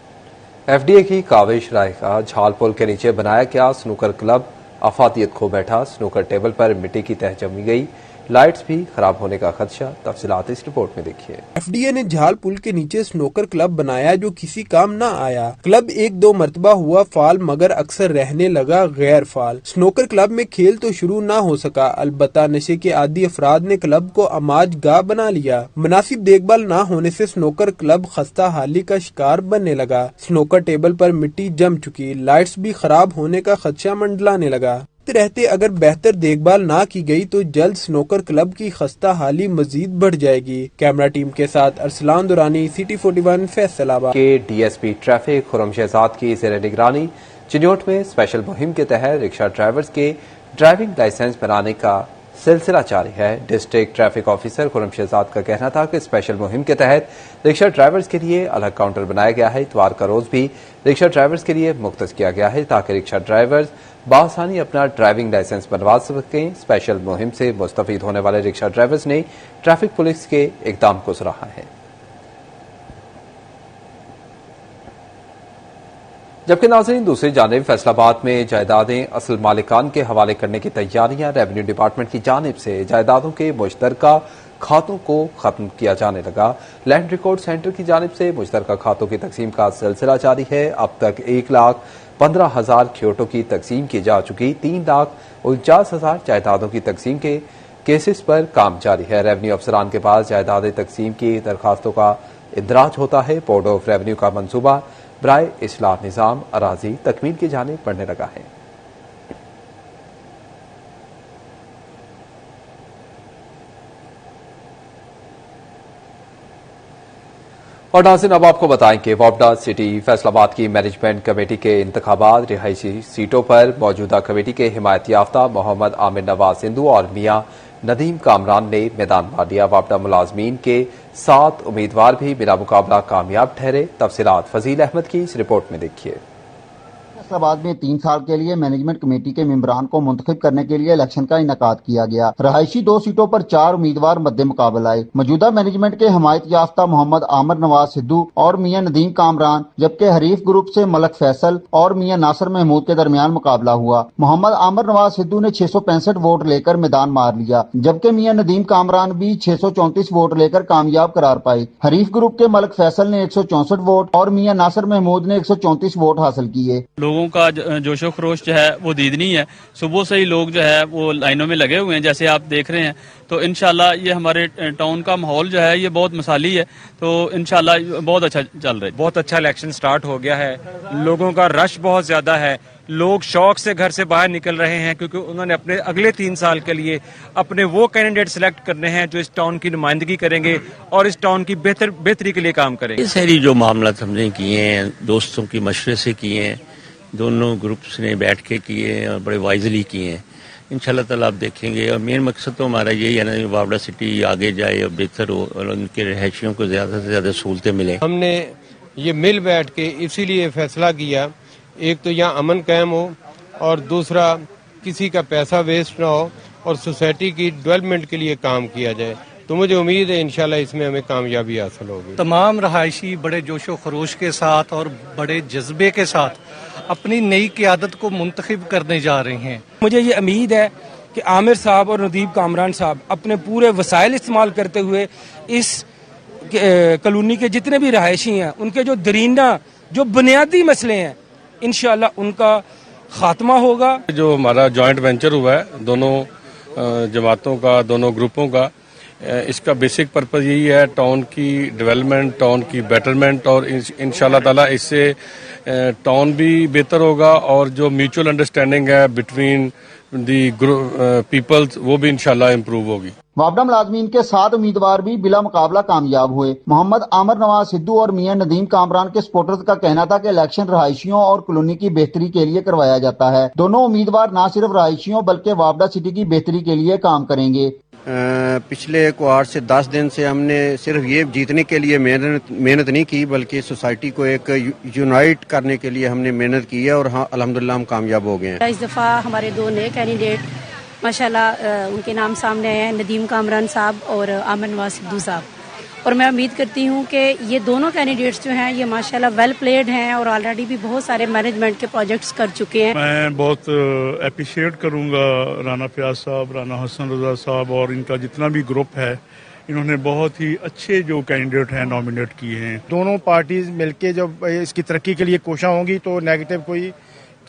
A: FDA की काविश राय का झाल पुल के नीचे बनाया गया स्नूकर क्लब अफादियत खो बैठा। स्नूकर टेबल पर मिट्टी की तह जमी गई। लाइट्स भी खराब होने का खदशा। तफसीलात इस रिपोर्ट में देखिए।
O: FDA ने झाल पुल के नीचे स्नोकर क्लब बनाया जो किसी काम न आया। क्लब 1-2 मरतबा हुआ फाल मगर अक्सर रहने लगा गैर फाल। स्नोकर क्लब में खेल तो शुरू न हो सका, अलबत्ता नशे के आदी अफराद ने क्लब को अमाज गाह बना लिया। मुनासिब देखभाल न होने से स्नोकर क्लब खस्ता हाली का शिकार बनने लगा। स्नोकर टेबल पर मिट्टी जम चुकी। लाइट्स भी खराब होने का खदशा मंडलाने लगा। रहते अगर बेहतर देखभाल ना की गई तो जल्द स्नोकर क्लब की खस्ता हाली मजीद बढ़ जाएगी। कैमरा टीम के साथ अरसलान दुरानी, सिटी 41 फैसलाबाद।
A: के DSP ट्रैफिक खुरम शहजाद की ज़ेर निगरानी चिन्योट में स्पेशल मुहिम के तहत रिक्शा ड्राइवर्स के ड्राइविंग लाइसेंस बनाने का सिलसिला जारी है। District traffic officer Khurram Shahzad का कहना था कि स्पेशल मुहिम के तहत रिक्शा ड्राइवर्स के लिए अलग काउंटर बनाया गया है। इतवार का रोज भी रिक्शा ड्राइवर्स के लिए मुख्तस किया गया है ताकि रिक्शा ड्राइवर्स बआसानी अपना ड्राइविंग लाइसेंस बनवा सकें। स्पेशल मुहिम से मुस्तफीद होने वाले रिक्शा ड्राइवर्स ने ट्रैफिक पुलिस के इकदाम को सराहा है। जबकि नाज़रीन दूसरी जानिब फैसलाबाद में जायदादें असल मालिकान के हवाले करने की तैयारियां रेवेन्यू डिपार्टमेंट की जानिब से जायदादों के मुश्तरका खातों को खत्म किया जाने लगा। लैंड रिकॉर्ड सेंटर की जानिब से मुश्तरका खातों की तकसीम का सिलसिला जारी है। अब तक 1,15,000 खियोटों की तकसीम की जा चुकी। 3,49,000 जायदादों की तकसीम के केसेस पर काम जारी है। रेवेन्यू अफसरान के पास जायदाद तकसीम की दरखास्तों का इंदराज होता है। बोर्ड ऑफ रेवेन्यू का मंसूबा बराए इस्लाह निज़ाम अराजी तकमील की जानिब बढ़ने लगा है। और नाज़रीन अब आपको बताएं कि वापडा सिटी फैसलाबाद की मैनेजमेंट कमेटी के इंतखाबात रिहायशी सीटों पर मौजूदा कमेटी के हिमायत याफ्ता मोहम्मद आमिर नवाज सिंधु और मियां नदीम कामरान ने मैदान मार लिया। वापडा मुलाजमीन के 7 उम्मीदवार भी बिना मुकाबला कामयाब ठहरे। तफसीलात फजील अहमद की इस रिपोर्ट में देखिए।
B: फैसलाबाद में 3 साल के लिए मैनेजमेंट कमेटी के मेंबरान को मुंतखब करने के लिए इलेक्शन का इनेकाद किया गया। रहायशी 2 सीटों पर 4 उम्मीदवार मद्दे मुकाबल आए। मौजूदा मैनेजमेंट के हिमायत याफ्ता मोहम्मद आमिर नवाज सिद्धू और मियां नदीम कामरान, जबकि हरीफ ग्रुप से मलक फैसल और मियां नासिर महमूद के दरमियान मुकाबला हुआ। मोहम्मद आमिर नवाज सिद्धू ने 665 वोट लेकर मैदान मार लिया, जबकि मियां नदीम कामरान भी 634 वोट लेकर कामयाब करार पाए। हरीफ ग्रुप के मलक फैसल ने 164 वोट और मियां नासिर महमूद ने 134 वोट हासिल किए।
Q: लोगों का जोशो खरोश जो है वो दीदनी है। सुबह से ही लोग जो है वो लाइनों में लगे हुए हैं, जैसे आप देख रहे हैं। तो इंशाल्लाह ये हमारे टाउन का माहौल जो है ये बहुत मिसाली है। तो इंशाल्लाह बहुत अच्छा चल रहा है।
R: बहुत अच्छा इलेक्शन स्टार्ट हो गया है। लोगों का रश बहुत ज्यादा है। लोग शौक से घर से बाहर निकल रहे हैं क्योंकि उन्होंने अपने अगले 3 साल के लिए अपने वो कैंडिडेट सिलेक्ट करने हैं जो इस टाउन की नुमाइंदगी करेंगे और इस टाउन की बेहतरी के लिए काम करेंगे।
S: सारी जो मामला हमने किए हैं दोस्तों की मशवरे से किए हैं, दोनों ग्रुप्स ने बैठ के किए हैं और बड़े वाइजली किए हैं। इंशाल्लाह ताला आप देखेंगे। और मेन मकसद तो हमारा यही है ना, वापडा सिटी आगे जाए और बेहतर हो और उनके रहायशियों को ज़्यादा से ज़्यादा सहूलतें मिले।
T: हमने ये मिल बैठ के इसीलिए फैसला किया, एक तो यहाँ अमन कायम हो और दूसरा किसी का पैसा वेस्ट ना हो और सोसाइटी की डेवलपमेंट के लिए काम किया जाए। तो मुझे उम्मीद है इंशाल्लाह इसमें हमें कामयाबी हासिल होगी।
U: तमाम रहायशी बड़े जोशो खरोश के साथ और बड़े जज्बे के साथ अपनी नई क़यादत को मुंतखब करने जा रहे हैं।
V: मुझे ये उम्मीद है कि आमिर साहब और नदीम कामरान साहब अपने पूरे वसाइल इस्तेमाल करते हुए इस कॉलोनी के जितने भी रहायशी हैं उनके जो दरीना जो बुनियादी मसले हैं इंशाल्लाह उनका खात्मा होगा।
K: जो हमारा जॉइंट वेंचर हुआ है दोनों जमातों का, दोनों ग्रुपों का, इसका बेसिक पर्पस यही है टाउन की डेवलपमेंट, टाउन की बेटरमेंट और इंशाल्लाह ताला इससे टाउन भी बेहतर होगा और जो म्यूचुअल अंडरस्टैंडिंग है बिटवीन दी पीपल्स वो भी इंशाल्लाह इम्प्रूव होगी।
B: वापडा मुलाजमीन के 7 उम्मीदवार भी बिला मुकाबला कामयाब हुए। मोहम्मद आमिर नवाज सिद्धू और मियां नदीम कामरान के सपोर्टर्स का कहना था कि इलेक्शन रहायशियों और कॉलोनी की बेहतरी के लिए करवाया जाता है। दोनों उम्मीदवार न सिर्फ रहायशियों बल्कि वापडा सिटी की बेहतरी के लिए काम करेंगे।
W: पिछले 8 से 10 दिन से हमने सिर्फ ये जीतने के लिए मेहनत नहीं की बल्कि सोसाइटी को एक यूनाइट करने के लिए हमने मेहनत की है और हाँ अल्हम्दुलिल्लाह हम कामयाब हो गए हैं।
X: इस दफ़ा हमारे 2 नए कैंडिडेट माशाल्लाह उनके नाम सामने हैं, नदीम कामरान साहब और आमिर नवाज सिद्धू साहब। और मैं उम्मीद करती हूँ कि ये दोनों कैंडिडेट्स जो हैं ये माशाल्लाह वेल प्लेड हैं और ऑलरेडी भी बहुत सारे मैनेजमेंट के प्रोजेक्ट्स कर चुके हैं।
Y: मैं बहुत अप्रिशिएट करूँगा राना फयाज साहब, राना हसन रजा साहब और इनका जितना भी ग्रुप है, इन्होंने बहुत ही अच्छे जो कैंडिडेट हैं नॉमिनेट किए हैं।
Z: दोनों पार्टीज मिलके जब इसकी तरक्की के लिए कोशिश होंगी तो नेगेटिव कोई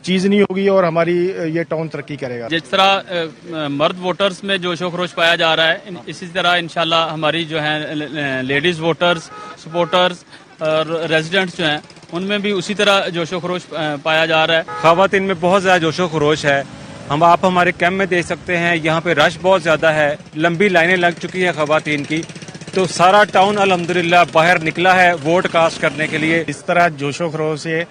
Z: चीज नहीं होगी और हमारी ये टाउन तरक्की करेगा।
Q: जिस तरह मर्द वोटर्स में जोशो खरोश पाया जा रहा है इसी तरह इंशाल्लाह हमारी जो है लेडीज वोटर्स, सपोर्टर्स और रेजिडेंट्स जो हैं उनमें भी उसी तरह जोशो खरोश पाया जा रहा है।
R: खवातीन में बहुत ज्यादा जोशो खरोश है। आप हमारे कैंप में देख सकते हैं, यहाँ पे रश बहुत ज्यादा है, लंबी लाइनें लग चुकी है खवातीन की। तो सारा टाउन अल्हम्दुलिल्लाह बाहर निकला है वोट कास्ट करने के लिए।
Z: इस तरह जोशो खरोश से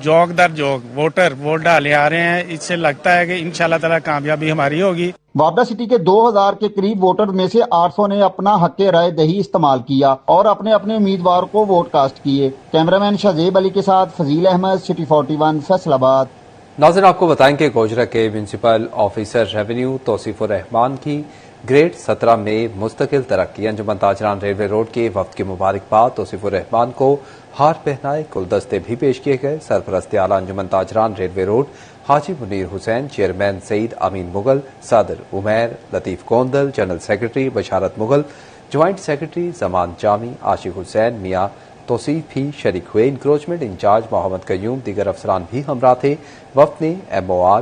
Z: जोक दर जोक वोटर वोट डाले आ रहे हैं, इससे लगता है कि इंशाल्लाह ताला कामयाबी हमारी होगी।
B: वापडा सिटी के 2000 के करीब वोटर में से 800 ने अपना हक राय दही इस्तेमाल किया और अपने अपने उम्मीदवार को वोट कास्ट किए। कैमरामैन शाजेब अली के साथ फजील अहमद, सिटी 41 फैसलाबाद।
A: नाज़रीन आपको बताएं कि गोजरा के म्यूनसिपल ऑफिसर रेवेन्यू तौसीफुर रहमान की ग्रेड 17 में मुस्तकिल तरक्की। अंजुमन ताजरान रेलवे रोड के वफ्द की मुबारकबाद। तौसीफुर रहमान को हार पहनाए गुलदस्ते भी पेश किए गए। सरपरस्त आला अंजुमन ताजरान रेलवे रोड हाजी मुनीर हुसैन, चेयरमैन सईद अमीन मुगल, सदर उमैर लतीफ गोंदल, जनरल सेक्रेटरी बशारत मुगल, ज्वाइंट सेक्रेटरी जमान जामी, आशिक हुसैन, मियां तौसीफ भी शरीक हुए। इंक्रोचमेंट इंचार्ज मोहम्मद कयूम दीगर अफसरान भी हमरा थे। वफ्द ने MOR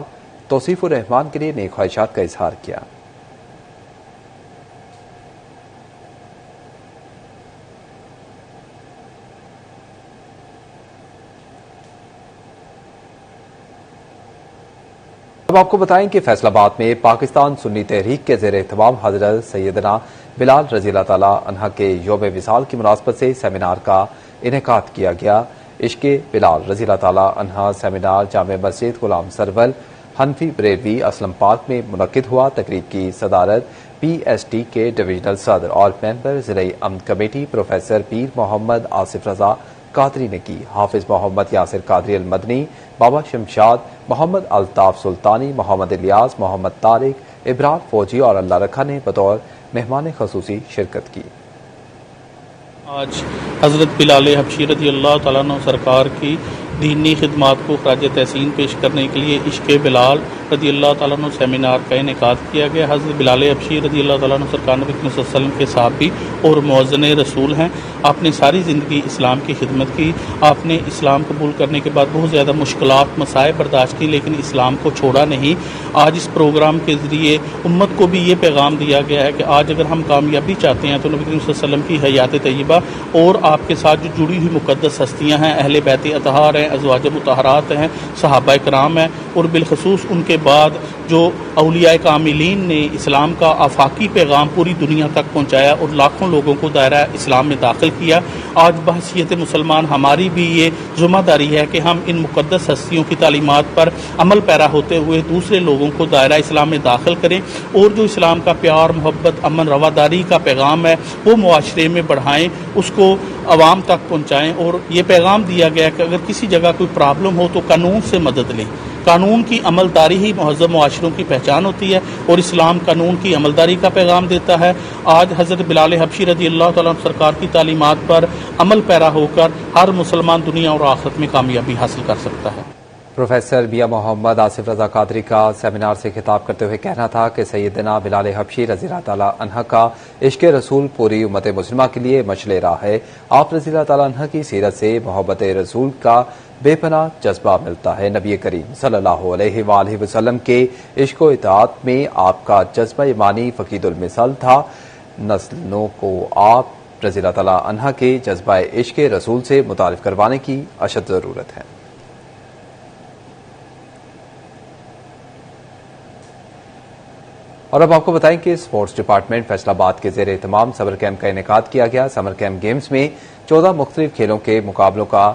A: तौसीफुर रहमान के लिए नेक ख्वाहिशात का इजहार किया। अब आपको बताएं कि फैसलाबाद में पाकिस्तान सुन्नी तहरीक के ज़ेर एहतमाम हजरत सैयदना बिलाल रज़ी अल्लाह तआला अन्हा के यौम विसाल की मुनासबत से सेमिनार का इनेकाद किया गया। इश्क़े बिलाल रज़ी अल्लाह तआला अन्हा सेमिनार जामे मस्जिद गुलाम सरवल हनफी बरेलवी असलम पार्क में मुनक्किद हुआ। तकरीब की सदारत PST के डिविजनल सदर और मेंबर ज़िले अमन कमेटी प्रोफेसर पीर मोहम्मद आसिफ रजा कादरी ने की। हाफिज मोहम्मद यासिर कादरी अल मदनी, बाबा शमशाद, मोहम्मद अल्ताफ सुल्तानी, मोहम्मद इलियास, मोहम्मद तारिक, इब्रार फौजी और अल्लाह रखा ने बतौर मेहमान खसूसी शिरकत की।
C: आज हज़रत बिलाल हबशी रज़ी अल्लाह तआला अन्हु सरकार की दीनी खिदमात को खराज तहसीन पेश करने के लिए इश्क़े बिलाल रज़ी अल्लाह तआला अन्हु सेमिनार का इनेकाद किया गया। हज़रत बिलाल हबशी रज़ी अल्लाह तआला अन्हु सरकार नबी सल्लल्लाहु अलैहि वसल्लम के साहबी और मुअज़्ज़िन रसूल हैं। आपने सारी ज़िंदगी इस्लाम की खिदमत की। आपने इस्लाम कबूल करने के बाद बहुत ज़्यादा मुश्किलात मसाइब बर्दाश्त की, लेकिन इस्लाम को छोड़ा नहीं। आज इस प्रोग्राम के ज़रिए उम्मत को भी ये पैगाम दिया गया है कि आज अगर हम कामयाबी चाहते हैं तो नबी सल्लल्लाहु अलैहि वसल्लम की हयात तय्यबा और आपके साथ जो जुड़ी हुई मुक़द्दस हस्तियाँ हैं, अहले बैत अतहार हैं, अज़वाज मुतहरात हैं, सहाबा कराम हैं और बिलखसूस उनके बाद जो औलिया कामिलीन ने इस्लाम का आफाकी पैगाम पूरी दुनिया तक पहुँचाया और लाखों लोगों को दायरा इस्लाम में दाखिल किया। आज बहसीयत मुसलमान हमारी भी ये ज़िम्मेदारी है कि हम इन मुक़द्दस हस्तियों की तालीमात पर अमल पैरा होते हुए दूसरे लोगों को दायरा इस्लाम में दाखिल करें और जो इस्लाम का प्यार, मोहब्बत, अमन, रवादारी का पैगाम है वो मुआशरे में बढ़ाएँ, उसको अवाम तक पहुँचाएँ। और ये पैगाम दिया गया कि अगर किसी जगह कोई प्रॉब्लम हो तो कानून से मदद लें। कानून की अमलदारी ही महज़ब मुआशरों की पहचान होती है और इस्लाम कानून की अमलदारी का पैगाम देता है। आज हज़रत बिलाल हबशी रज़ी अल्लाह तआला अन्हु सरकार की तालीमात पर अमल पैरा होकर हर मुसलमान दुनिया और आखिरत में कामयाबी हासिल कर सकता है।
A: प्रोफेसर मियां मोहम्मद आसिफ रजा कादरी का सेमिनार से खिताब करते हुए कहना था कि सैयदना बिलाल हबशी रज़ी अल्लाह तआला अन्हा का इश्क़ रसूल पूरी उम्मत मुस्लिमा के लिए मशले राह है। आप रज़ी अल्लाह तआला अन्हा की सीरत से मोहब्बत रसूल का बेपनाह जज्बा मिलता है। नबी करीम सल्लल्लाहु अलैहि वसल्लम के इश्क़ व इताअत में आपका जज्बा ईमानी फ़कीदुल मिसल था। नस्लों को आप रज़ी अल्लाह तआला अन्हा के जज्बा इश्क़ रसूल से मुतारिफ करवाने की अशद ज़रूरत है। और अब आपको बताएं कि स्पोर्ट्स डिपार्टमेंट फैसलाबाद के ज़ेर एहतमाम समर कैंप का इनेकाद किया गया। समर कैंप गेम्स में 14 मुख्तलिफ खेलों के मुकाबलों का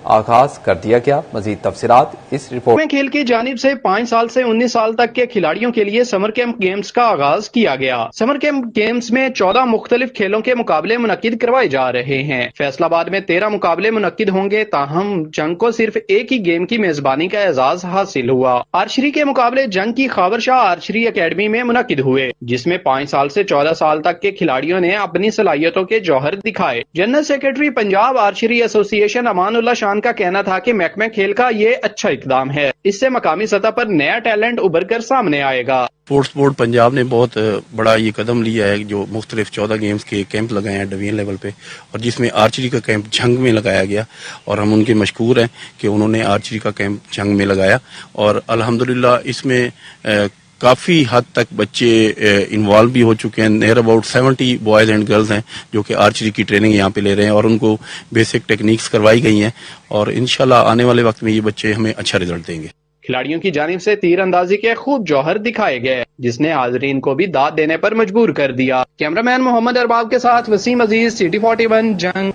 A: आगाज कर दिया गया। मजीद तफसीलात इस रिपोर्ट
D: में। खेल की जानिब से 5 साल से 19 साल तक के खिलाड़ियों के लिए समर कैंप गेम्स का आगाज किया गया। समर कैंप गेम्स में 14 मुख्तलिफ खेलों के मुकाबले मुनक्किद करवाए जा रहे हैं। फैसलाबाद में 13 मुकाबले मुनक्किद होंगे, ताहम जंग को सिर्फ एक ही गेम की मेजबानी का एजाज हासिल हुआ। आर्चरी के मुकाबले जंग की खाबर शाह आर्चरी अकेडमी में मुनक्किद हुए, जिसमें 5 साल से 14 साल तक के खिलाड़ियों ने अपनी सलाहियतों के जौहर दिखाए। General secretary Punjab archery association Amanullah शान का कहना था कि महकमे खेल का ये अच्छा इकदाम है, इससे मकामी सतह पर नया टैलेंट उभर कर सामने आएगा।
E: स्पोर्ट्स बोर्ड पंजाब ने बहुत बड़ा ये कदम लिया है, जो मुख्तलिफ 14 गेम्स के कैंप लगाए हैं डिवीजन लेवल पे, और जिसमें आर्चरी का कैंप झंग में लगाया गया और हम उनके मशकूर हैं कि उन्होंने आर्चरी का कैंप झंग में लगाया और अल्हम्दुलिल्लाह इसमें काफ़ी हद तक बच्चे इन्वॉल्व भी हो चुके हैं। Near about 70 boys and girls हैं जो कि आर्चरी की ट्रेनिंग यहाँ पे ले रहे हैं और उनको बेसिक टेक्निक्स करवाई गई हैं और इंशाल्लाह आने वाले वक्त में ये बच्चे हमें अच्छा रिजल्ट देंगे।
D: खिलाड़ियों की जानिब से तीर अंदाजी के खूब जौहर दिखाए गए, जिसने हाजरीन को भी दाद देने पर मजबूर कर दिया। कैमरामैन मोहम्मद अरबाब के साथ वसीम अजीज, सिटी 41 जंग।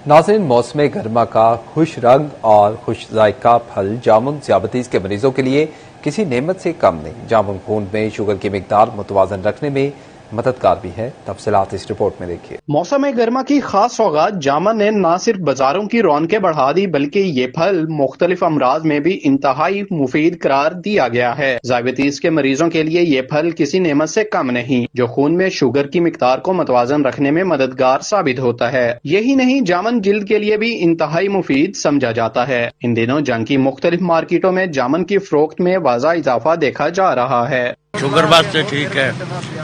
A: नाज़रीन, मौसम गर्मा का खुश रंग और खुश जायका फल जामुन ज़ियाबतीज़ के मरीजों के लिए किसी नेमत से कम नहीं। जामुन खून में शुगर की मिकदार मुतवाजन रखने में मददगार भी है। तफसीलात इस रिपोर्ट में देखिए।
D: मौसम गर्मा की खास सौगात जामन ने न सिर्फ बाजारों की रौनकें बढ़ा दी बल्कि ये फल मुख्तलिफ अमराज में भी इंतहाई मुफीद करार दिया गया है। ज़ायबितीज के मरीजों के लिए ये फल किसी नेमत से कम नहीं, जो खून में शुगर की मिकदार को मतवाजन रखने में मददगार साबित होता है। यही नहीं, जामन जिल्द के लिए भी इंतहाई मुफीद समझा जाता है। इन दिनों जंग की मुख्तलिफ मार्केटों में जामन की फरोख्त में वाज़ा इजाफा देखा जा रहा है।
F: शुगर वास्ते ठीक है,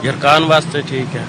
F: यरकान वास्ते ठीक है।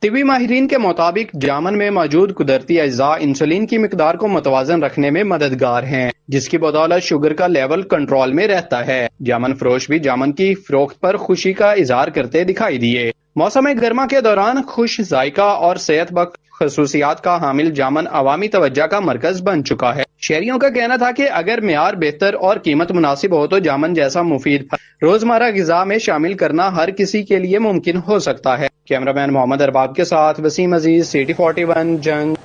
D: तिबी माहिरीन के मुताबिक जामन में मौजूद कुदरती अज्जा इंसुलिन की मिकदार को मतवाजन रखने में मददगार हैं, जिसकी बदौलत शुगर का लेवल कंट्रोल में रहता है। जामन फरोश भी जामन की फरोख्त पर खुशी का इजहार करते दिखाई दिए। मौसम गर्मा के दौरान खुश जायका और सेहत बख्श खसूसियात का हामिल जामन अवामी तवज्जो का मरकज बन चुका है। शहरियों का कहना था कि अगर मेयार बेहतर और कीमत मुनासिब हो तो जामन जैसा मुफीद फल रोजमर्रा ग़िज़ा में शामिल करना हर किसी के लिए मुमकिन हो सकता है। कैमरामैन मोहम्मद अरबाब के साथ वसीम अजीज, सिटी 41 जंग।